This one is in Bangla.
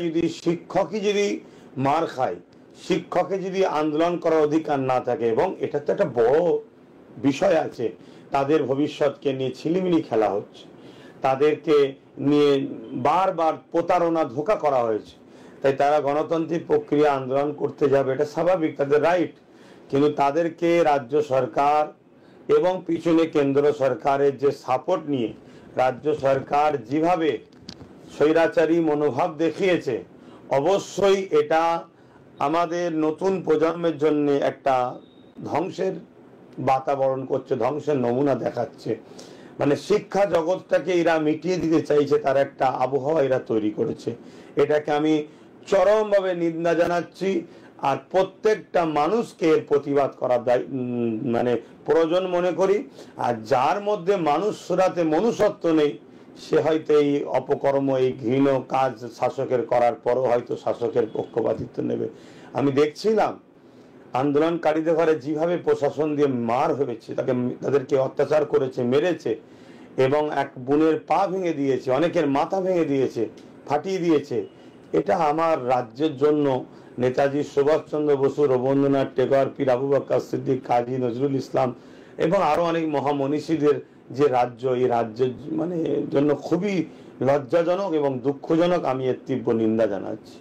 যদি শিক্ষকই যদি মার খায়, শিক্ষকে যদি আন্দোলন করার অধিকার না থাকে, এবং এটা তো একটা বড় বিষয় আছে, তাদের ভবিষ্যৎকে নিয়ে ছিলিমিলি খেলা হচ্ছে, তাদেরকে নিয়ে বারবার প্রতারণা ধোঁকা করা হয়েছে, তাই তারা গণতান্ত্রিক প্রক্রিয়া আন্দোলন করতে যাবে, এটা স্বাভাবিক, তাদের রাইট। কিন্তু তাদেরকে রাজ্য সরকার এবং পিছনে কেন্দ্র সরকারের যে সাপোর্ট নিয়ে রাজ্য সরকার যেভাবে স্বৈরাচারী মনোভাব দেখিয়েছে, অবশ্যই এটা আমাদের নতুন প্রজন্মের জন্য একটা ধ্বংসের বাতাবরণ করছে, ধ্বংসের নমুনা দেখাচ্ছে। মানে শিক্ষা জগৎটাকে এরা মিটিয়ে দিতে চাইছে, তার একটা আবহাওয়া এরা তৈরি করেছে। এটাকে আমি চরমভাবে নিন্দা জানাচ্ছি। আর প্রত্যেকটা মানুষকে এর প্রতিবাদ করার মানে প্রয়োজন মনে করি। আর যার মধ্যে মানুষ সুরাতে মনুষ্যত্ব নেই, সে হয়তো এই অপকর্ম, এই ঘৃণ কাজ শাসকের করার পরও হয়তো শাসকের পক্ষপাতিত্ব নেবে। আমি দেখছিলাম আন্দোলনকারীদের ঘরে যেভাবে প্রশাসন দিয়ে মার হয়েছে, তাদেরকে অত্যাচার করেছে, মেরেছে, এবং এক বোনের পা ভেঙে দিয়েছে, অনেকের মাথা ভেঙে দিয়েছে, ফাটিয়ে দিয়েছে। এটা আমার রাজ্যের জন্য নেতাজি সুভাষচন্দ্র বসু, রবীন্দ্রনাথ টেগোর, পীর আবু বকর সিদ্দিক, কাজী নজরুল ইসলাম এবং আরো অনেক মহামনীষীদের যে রাজ্য, এই রাজ্যের মানে জন্য খুবই লজ্জাজনক এবং দুঃখজনক। আমি এর তীব্র নিন্দা জানাচ্ছি।